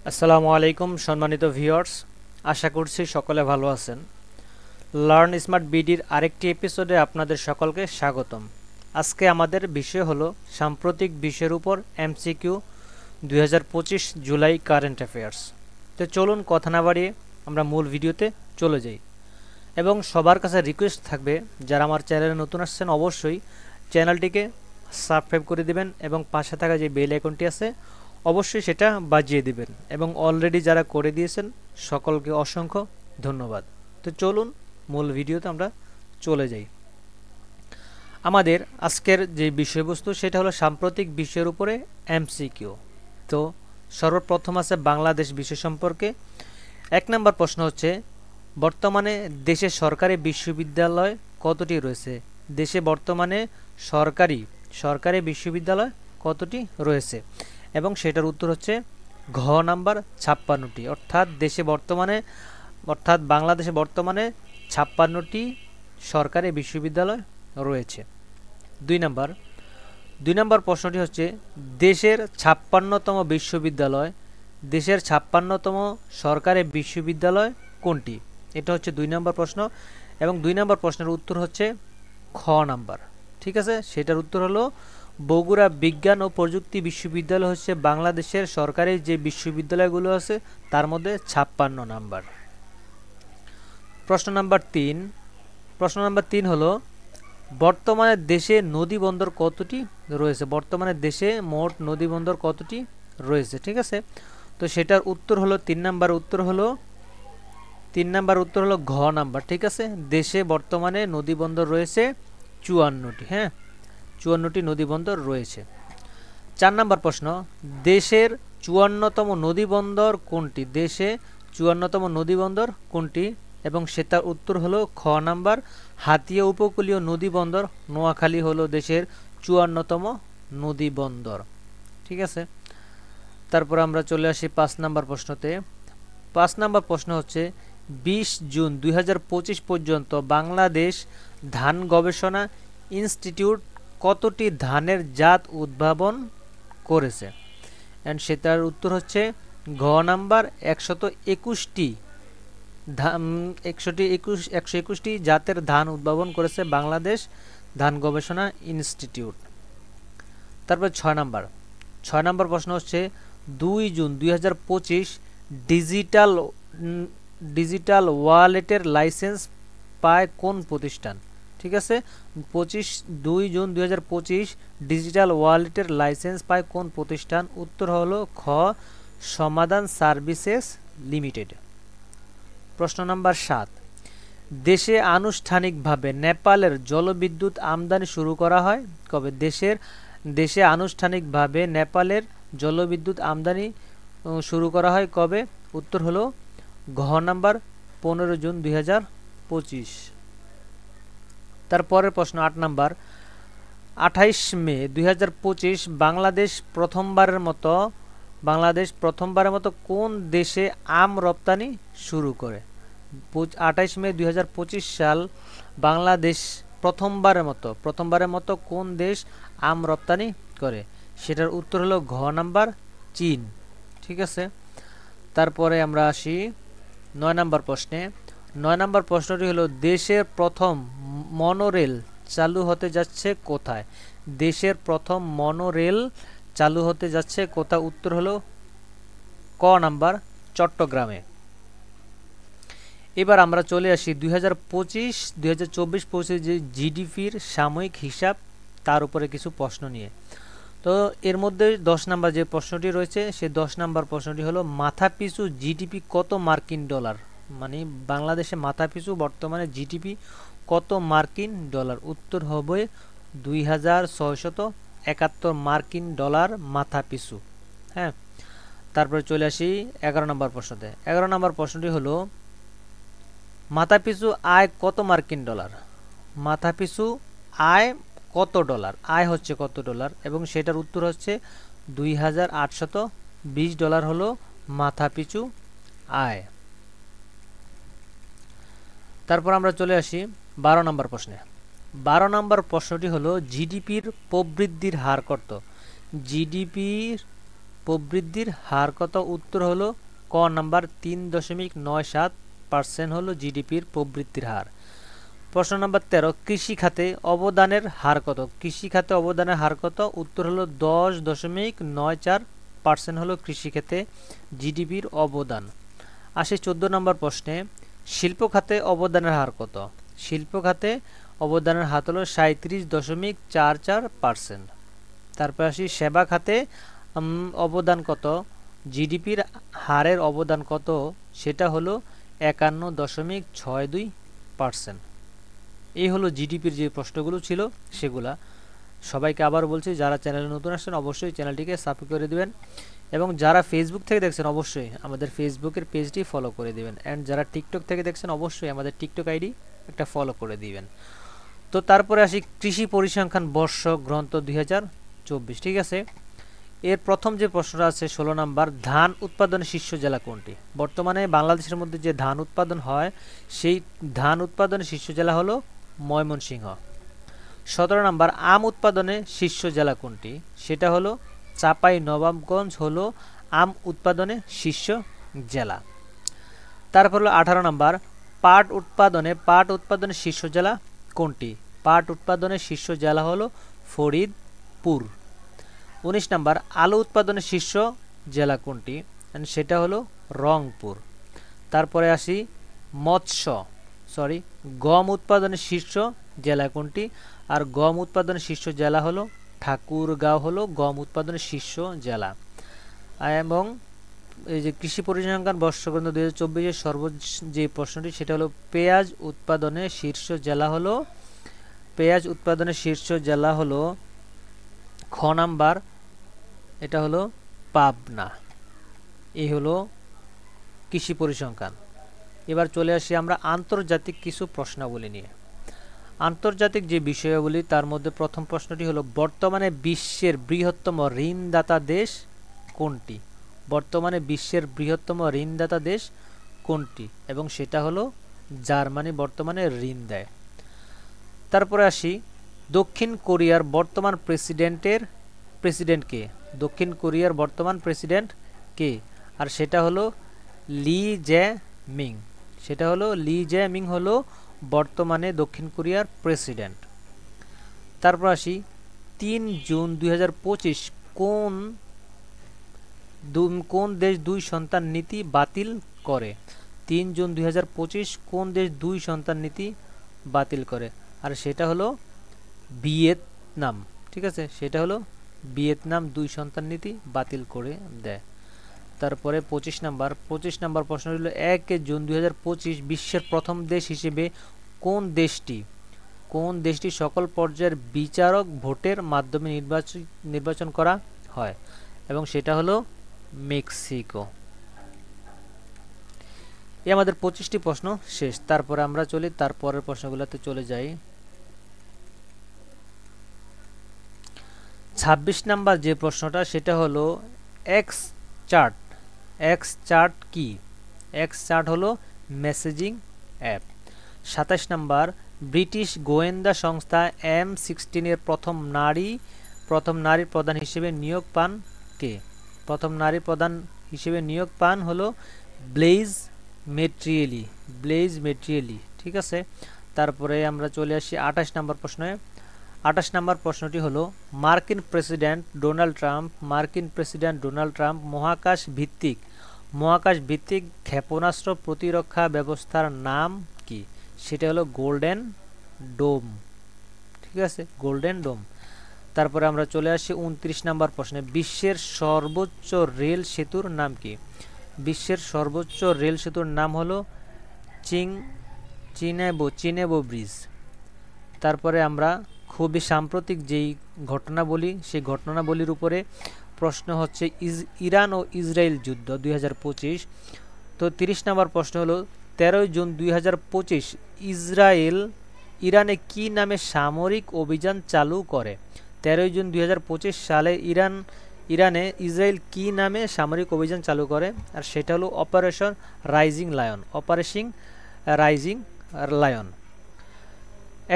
আসসালামু আলাইকুম সম্মানিত ভিউয়ার্স, আশা করছি সকলে ভালো আছেন। লার্ন স্মার্ট বিডির আরেকটি এপিসোডে আপনাদের সকলকে স্বাগতম। আজকে আমাদের বিষয় হলো সাম্প্রতিক বিষয়ের উপর এমসিকিউ 2025 জুলাই কারেন্ট অ্যাফেয়ার্স। তো চলুন কথা না বাড়িয়ে আমরা মূল ভিডিওতে চলে যাই। এবং সবার কাছে রিকোয়েস্ট থাকবে, যারা আমার চ্যানেলে নতুন আসছেন অবশ্যই চ্যানেলটিকে সাবস্ক্রাইব করে দেবেন এবং পাশে থাকা যে বেল আইকনটি আছে অবশ্যই সেটা বাজিয়ে দিবেন, এবং অলরেডি যারা করে দিয়েছেন সকলকে অসংখ্য ধন্যবাদ। তো চলুন মূল ভিডিওতে আমরা চলে যাই। আমাদের আজকের যে বিষয়বস্তু সেটা হলো সাম্প্রতিক বিষয়ের উপরে এমসিকিউ। তো সর্বপ্রথম আছে বাংলাদেশ বিষয় সম্পর্কে। 1 নম্বর প্রশ্ন হচ্ছে, বর্তমানে দেশে সরকারি বিশ্ববিদ্যালয় কতটি রয়েছে? দেশে বর্তমানে সরকারি বিশ্ববিদ্যালয় কতটি রয়েছে? এবং সেটার উত্তর হচ্ছে ঘ নাম্বার 56টি। অর্থাৎ বাংলাদেশে বর্তমানে 56টি সরকারি বিশ্ববিদ্যালয় রয়েছে। 2 নম্বর প্রশ্নটি হচ্ছে, দেশের 56তম সরকারি বিশ্ববিদ্যালয় কোনটি? এটা হচ্ছে 2 নম্বর প্রশ্ন, এবং 2 নম্বর প্রশ্নের উত্তর হচ্ছে খ নাম্বার। ঠিক আছে, সেটার উত্তর হলো বগুড়া বিজ্ঞান ও প্রযুক্তি বিশ্ববিদ্যালয় হচ্ছে বাংলাদেশের সরকারি যে বিশ্ববিদ্যালয়গুলো আছে তার মধ্যে 56 নাম্বার। প্রশ্ন নাম্বার 3 হলো, বর্তমানে দেশে নদী বন্দর কতটি রয়েছে? বর্তমানে দেশে মোট নদী বন্দর কতটি রয়েছে? ঠিক আছে, তো সেটার উত্তর হলো 3 নাম্বার উত্তর হলো ঘ নাম্বার। ঠিক আছে, দেশে বর্তমানে নদী বন্দর রয়েছে 54টি। হ্যাঁ, 54টি নদী বন্দর রয়েছে। 4 নম্বর প্রশ্ন, দেশের 54তম নদী বন্দর কোনটি? দেশে 54তম নদী বন্দর কোনটি? এবং সেটার উত্তর হলো খ নাম্বার হাতিয়া উপকূলীয় নদী বন্দর নোয়াখালী হলো দেশের 54তম নদী বন্দর। ঠিক আছে, তারপর আমরা চলে আসি 5 নম্বর প্রশ্নতে। 5 নম্বর প্রশ্ন হচ্ছে, 20 জুন 2025 পর্যন্ত বাংলাদেশ ধান গবেষণা ইনস্টিটিউট কতটি ধানের জাত উদ্ভাবন করেছে? এন্ড সেটার উত্তর হচ্ছে ঘ নাম্বার 121টি জাতের ধান উদ্ভাবন করেছে বাংলাদেশ ধান গবেষণা ইনস্টিটিউট। তারপর 6 নম্বর প্রশ্ন হচ্ছে, 2 জুন 2025 ডিজিটাল ওয়ালেটের লাইসেন্স পায় কোন প্রতিষ্ঠান? ঠিক আছে, 2 জুন 2025 ডিজিটাল ওয়ালেটের লাইসেন্স পায় কোন প্রতিষ্ঠান? উত্তর হলো খ সমাধান সার্ভিসেস লিমিটেড। প্রশ্ন নাম্বার 7, দেশে আনুষ্ঠানিকভাবে নেপালের জলবিদ্যুৎ আমদানি শুরু করা হয় কবে? দেশে আনুষ্ঠানিকভাবে নেপালের জলবিদ্যুৎ আমদানি শুরু করা হয় কবে? উত্তর হলো ঘ নাম্বার 15 জুন 2025। তারপরের প্রশ্ন 8 নাম্বার, 28 মে 2025 বাংলাদেশ প্রথমবারের মতো কোন দেশে আম রপ্তানি শুরু করে? 28 মে 2025 সাল বাংলাদেশ প্রথমবারের মতো কোন দেশ আম রপ্তানি করে? সেটার উত্তর হলো ঘ নাম্বার চীন। ঠিক আছে, তারপরে আমরা আসি 9 নম্বর প্রশ্নে। 9 নম্বর প্রশ্নটি হলো, দেশের প্রথম মনোরেল চালু হতে যাচ্ছে কোথায়? দেশের প্রথম মনোরেল চালু হতে যাচ্ছে কোথায়? উত্তর হলো ক নাম্বার চট্টগ্রামে। এবার আমরা চলে আসি 2024 যে জিডিপির সাময়িক হিসাব তার উপরে কিছু প্রশ্ন নিয়ে। তো এর মধ্যে 10 নাম্বার যে প্রশ্নটি রয়েছে সেই 10 নাম্বার প্রশ্নটি হলো, মাথাপিছু জিডিপি কত মার্কিন ডলার? মানে বাংলাদেশে মাথাপিছু বর্তমানে জিডিপি কত মার্কিন ডলার? উত্তর হবে 2671 মার্কিন ডলার মাথাপিছু। হ্যাঁ, তারপরে চলে আসি 11 নম্বর প্রশ্নতে। 11 নম্বর প্রশ্নটি হলো, মাথাপিছু আয় কত মার্কিন ডলার? মাথাপিছু আয় কত ডলার? আয় হচ্ছে কত ডলার? এবং সেটার উত্তর হচ্ছে 2820 ডলার হলো মাথাপিছু আয়। তারপর আমরা চলে আসি 12 নম্বর প্রশ্নে। 12 নম্বর প্রশ্নটি হলো, জিডিপির প্রবৃদ্ধির হার কত? জিডিপির প্রবৃদ্ধির হার কত? উত্তর হলো ক নাম্বার 3.97% হলো জিডিপির প্রবৃদ্ধির হার। প্রশ্ন নাম্বার 13, কৃষি খাতে অবদানের হার কত? কৃষি খাতে অবদানের হার কত? উত্তর হলো 10.94% হলো কৃষি খাতে জিডিপির অবদান। আসে 14 নম্বর প্রশ্নে, শিল্প খাতে অবদানের হার কত? শিল্প খাতে অবদানের হার হলো 37.44%। তারপর আসি সেবা খাতে অবদান কত? জিডিপির হারের অবদান কত? সেটা হলো 51.62%। এই হলো জিডিপির যে প্রশ্নগুলো ছিল সেগুলা। সবাইকে আবার বলছি, যারা চ্যানেলে নতুন আসছেন অবশ্যই চ্যানেলটিকে সাবস্ক্রাইব করে দিবেন, এবং যারা ফেসবুক থেকে দেখছেন অবশ্যই আমাদের ফেসবুকের পেজটি ফলো করে দিবেন, অ্যান্ড যারা টিকটক থেকে দেখছেন অবশ্যই আমাদের টিকটক আইডি একটা ফলো করে দিবেন। তো তারপরে আসি কৃষি পরিসংখ্যান বর্ষ গ্রন্থ 2024। ঠিক আছে, এর প্রথম যে প্রশ্নটা আছে 16 নাম্বার, ধান উৎপাদনের শীর্ষ জেলা কোনটি? বর্তমানে বাংলাদেশের মধ্যে যে ধান উৎপাদন হয় সেই ধান উৎপাদনের শীর্ষ জেলা হলো ময়মনসিংহ। 17 নাম্বার, আম উৎপাদনে শীর্ষ জেলা কোনটি? সেটা হলো চাঁপাইনবাবগঞ্জ হলো আম উৎপাদনে শীর্ষ জেলা। তারপর হলো 18 নাম্বার, পাট উৎপাদনে শীর্ষ জেলা কোনটি? পাট উৎপাদনের শীর্ষ জেলা হলো ফরিদপুর। 19 নাম্বার, আলু উৎপাদনের শীর্ষ জেলা কোনটি? সেটা হলো রংপুর। তারপরে আসি গম উৎপাদনের শীর্ষ জেলা কোনটি? আর গম উৎপাদনের শীর্ষ জেলা হলো ঠাকুরগাঁও হলো গম উৎপাদনের শীর্ষ জেলা। এবং এই যে কৃষি পরিসংখ্যান বর্ষগ্রন্থ 2024-এর সর্বোচ্চ যে প্রশ্নটি সেটা হলো পেঁয়াজ উৎপাদনের শীর্ষ জেলা হলো খ নাম্বার, এটা হলো পাবনা। এই হলো কৃষি পরিসংখ্যান। এবার চলে আসি আমরা আন্তর্জাতিক কিছু প্রশ্নাবলী নিয়ে। আন্তর্জাতিক যে বিষয়াবলী তার মধ্যে প্রথম প্রশ্নটি হলো, বর্তমানে বিশ্বের বৃহত্তম ঋণদাতা দেশ কোনটি? বর্তমানে বিশ্বের বৃহত্তম ঋণদাতা দেশ কোনটি? এবং সেটা হলো জার্মানি বর্তমানে ঋণ দেয়। তারপরে আসি দক্ষিণ কোরিয়ার বর্তমান প্রেসিডেন্ট কে? দক্ষিণ কোরিয়ার বর্তমান প্রেসিডেন্ট কে? আর সেটা হলো লি জ্যামিং হলো বর্তমানে দক্ষিণ কোরিয়ার প্রেসিডেন্ট। তারপর আসি 3 জুন 2025 কোন দেশ 2 সন্তান নীতি বাতিল করে? 3 জুন 2025 কোন দেশ 2 সন্তান নীতি বাতিল করে? আর সেটা হলো ভিয়েতনাম। ঠিক আছে, সেটা হলো ভিয়েতনাম 2 সন্তান নীতি বাতিল করে দেয়। তারপরে 25 নাম্বার প্রশ্ন হলো, 1 জুন 2025 বিশ্বের প্রথম দেশ হিসেবে কোন দেশটি সকল পর্যায়ের বিচারক ভোটের মাধ্যমে নির্বাচন করা হয়? এবং সেটা হলো মেক্সিকো। এই আমাদের 25টি প্রশ্ন শেষ। তারপরে আমরা তারপরের প্রশ্নগুলোতে চলে যাই। 26 নাম্বার যে প্রশ্নটা সেটা হলো এক্স চার্ট কি? এক্স চার্ট হলো মেসেজিং অ্যাপ। 27 নাম্বার, ব্রিটিশ গোয়েন্দা সংস্থা M16 এর প্রথম নারী প্রধান হিসেবে নিয়োগ পান কে? প্রথম নারী প্রধান হিসেবে নিয়োগ পান হলো ব্লেইজ মেট্রিয়েলি। ঠিক আছে, তারপরে আমরা চলে আসি 28 নাম্বার প্রশ্নে। 28 নাম্বার প্রশ্নটি হলো, মার্কিন প্রেসিডেন্ট ডোনাল্ড ট্রাম্প মহাকাশ ভিত্তিক ক্ষেপণাস্ত্র প্রতিরক্ষা ব্যবস্থার নাম কি? সেটা হলো গোল্ডেন ডোম। ঠিক আছে, গোল্ডেন ডোম। তারপরে আমরা চলে আসি 29 নাম্বার প্রশ্নে, বিশ্বের সর্বোচ্চ রেল সেতুর নাম কি? বিশ্বের সর্বোচ্চ রেল সেতুর নাম হলো চিনেবো ব্রিজ। তারপরে আমরা খুবই সাম্প্রতিক যেই ঘটনাবলী সেই ঘটনাবলীর উপরে প্রশ্ন হচ্ছে ইরান ও ইসরায়েল যুদ্ধ 2025। তো 30 নম্বর প্রশ্ন হলো 13 জুন 2025 ইরানে কি নামে সামরিক অভিযান চালু করে? 13 জুন 2025 সালে ইরানে ইসরায়েল কি নামে সামরিক অভিযান চালু করে? আর সেটা হলো অপারেশন রাইজিং লায়ন।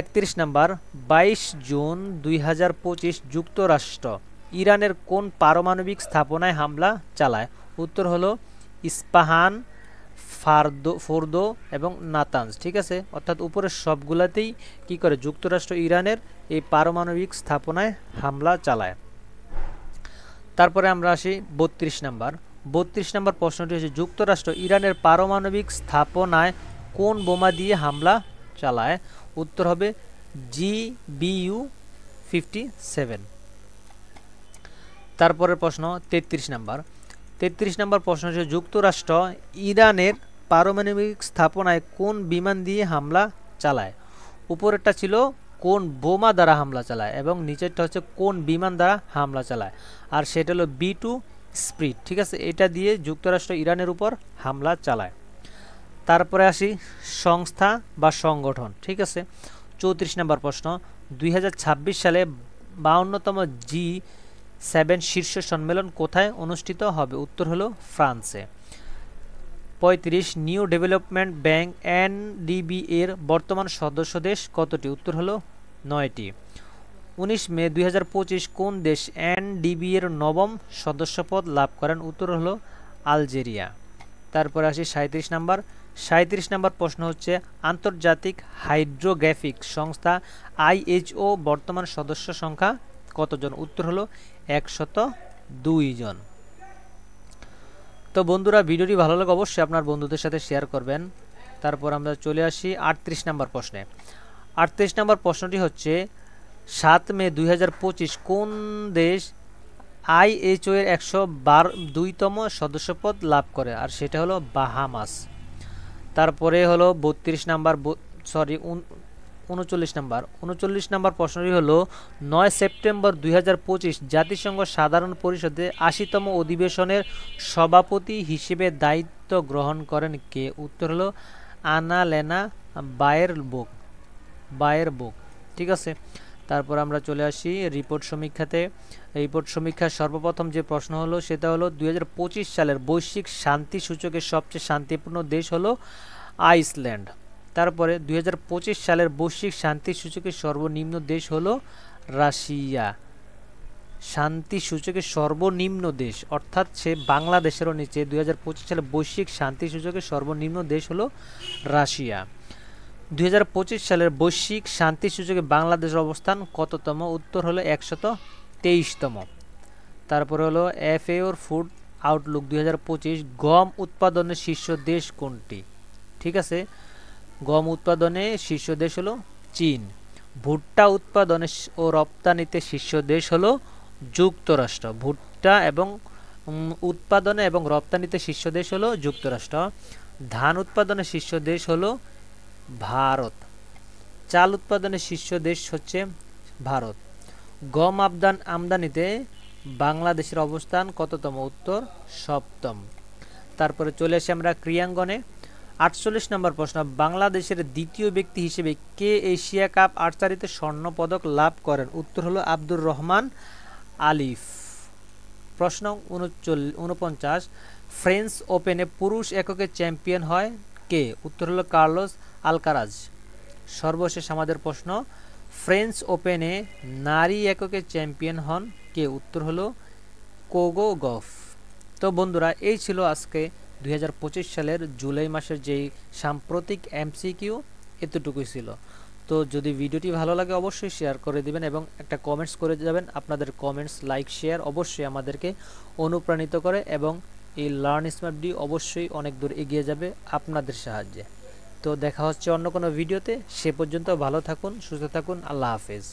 31 নম্বর 22 জুন 2025 যুক্তরাষ্ট্র ইরানের কোন পারমাণবিক স্থাপনায় হামলা চালায়? উত্তর হলো ইস্পাহান, ফোর্দো এবং নাতানজ। ঠিক আছে, অর্থাৎ উপরের সবগুলাতেই কি করে যুক্তরাষ্ট্র ইরানের এই পারমাণবিক স্থাপনায় হামলা চালায়। তারপরে আমরা আসি 32 নাম্বার। 32 নাম্বার প্রশ্নটি হচ্ছে যুক্তরাষ্ট্র ইরানের পারমাণবিক স্থাপনায় কোন বোমা দিয়ে হামলা চালায়? উত্তর হবে GBU-57। তারপরের প্রশ্ন 33 নাম্বার। 33 নাম্বার প্রশ্ন হচ্ছে যুক্তরাষ্ট্র ইরানের পারমাণবিক স্থাপনায় কোন বিমান দিয়ে হামলা চালায়? উপরেরটা ছিল কোন বোমা দ্বারা হামলা চালায় এবং নিচেরটা হচ্ছে কোন বিমান দ্বারা হামলা চালায়, আর সেটা হলো B-2 স্পিরিট। ঠিক আছে, এটা দিয়ে যুক্তরাষ্ট্র ইরানের উপর হামলা চালায়। তারপরে আসি সংস্থা বা সংগঠন। ঠিক আছে, 34 নম্বর প্রশ্ন 2026 সালে 52তম G7 শীর্ষ সম্মেলন কোথায় অনুষ্ঠিত হবে? উত্তর হলো ফ্রান্সে। 35 নিউ ডেভেলপমেন্ট ব্যাংক NDB এর বর্তমান সদস্য দেশ কতটি? উত্তর হলো 9টি। 19 মে 2025 কোন দেশ NDB এর নবম সদস্যপদ লাভ করেন? উত্তর হলো আলজেরিয়া। তারপরে আসি 37 নাম্বার। 37 নাম্বার প্রশ্ন হচ্ছে আন্তর্জাতিক হাইড্রোগ্রাফিক সংস্থা IHO বর্তমান সদস্য সংখ্যা কতজন? উত্তর হলো 102 জন। তো বন্ধুরা, ভিডিওটি ভালো লাগে অবশ্যই আপনার বন্ধুদের সাথে শেয়ার করবেন। তারপর আমরা চলে আসি 38 নাম্বার প্রশ্নে। 38 নাম্বার প্রশ্নটি হচ্ছে 7 মে 2025 কোন দেশ IHO এর 102তম সদস্যপদ লাভ করে? আর সেটা হলো বাহামাস। তারপরে হলো 39 নাম্বার 39 নাম্বার প্রশ্নটি হলো 9 সেপ্টেম্বর 2025 জাতিসংঘ সাধারণ পরিষদে 80তম অধিবেশনের সভাপতি হিসেবে দায়িত্ব গ্রহণ করেন কে? উত্তর হলো আনালেনা বায়েরবোক। ঠিক আছে, তারপর আমরা চলে আসি রিপোর্ট সমীক্ষাতে। রিপোর্ট সমীক্ষার সর্বপ্রথম যে প্রশ্ন হলো সেটা হলো 2025 সালের বৈশ্বিক শান্তি সূচকের সবচেয়ে শান্তিপূর্ণ দেশ হলো আইসল্যান্ড। তারপরে 2025 সালের বৈশ্বিক শান্তি সূচকের সর্বনিম্ন দেশ হলো রাশিয়া। শান্তি সূচকের সর্বনিম্ন দেশ অর্থাৎ সে বাংলাদেশেরও নিচে 2025 সালের বৈশ্বিক শান্তি সূচকের সর্বনিম্ন দেশ হলো রাশিয়া। 2025 সালের বৈশ্বিক শান্তি সূচকে বাংলাদেশের অবস্থান কততম? উত্তর হলো 123তম। তারপরে হলো FAO ফুড আউটলুক 2025 গম উৎপাদনের শীর্ষ দেশ কোনটি? ঠিক আছে, গম উৎপাদনে শীর্ষ দেশ হলো চীন। ভুট্টা উৎপাদনে ও রপ্তানিতে শীর্ষ দেশ হলো যুক্তরাষ্ট্র। ভুট্টা এবং উৎপাদনে এবং রপ্তানিতে শীর্ষ দেশ হলো যুক্তরাষ্ট্র। ধান উৎপাদনে শীর্ষ দেশ হলো ভারত। চাল উৎপাদনে শীর্ষ দেশ হচ্ছে ভারত। গম আমদানিতে বাংলাদেশের অবস্থান কততম? উত্তর 7ম। তারপরে চলে আসি আমরা ক্রীড়াঙ্গনে। 48 নম্বর প্রশ্ন বাংলাদেশের দ্বিতীয় ব্যক্তি হিসেবে কে এশিয়া কাপ আর্চারিতে স্বর্ণ পদক লাভ করেন? উত্তর হলো আব্দুর রহমান আলিফ। প্রশ্ন 49 ফ্রেঞ্চ ওপেনে পুরুষ এককে চ্যাম্পিয়ন হয় কে? উত্তর হলো কার্লোস আলকারাজ। সর্বশেষ আমাদের প্রশ্ন ফ্রেঞ্চ ওপেনে নারী এককে চ্যাম্পিয়ন হন কে? উত্তর হলো কোকো গফ। তো বন্ধুরা, এই ছিল আজকে 2025 সালের জুলাই মাসের যেই সাম্প্রতিক MCQ, এতটুকুই ছিল। তো যদি ভিডিওটি ভালো লাগে অবশ্যই শেয়ার করে দিবেন এবং একটা কমেন্টস করে যাবেন। আপনাদের কমেন্টস, লাইক, শেয়ার অবশ্যই আমাদেরকে অনুপ্রাণিত করে এবং এই লার্ন স্মার্ট ডি অবশ্যই অনেক দূর এগিয়ে যাবে আপনাদের সাহায্যে। তো দেখা হচ্ছে অন্য কোনো ভিডিওতে। সে পর্যন্ত ভালো থাকুন, সুস্থ থাকুন। আল্লাহ হাফেজ।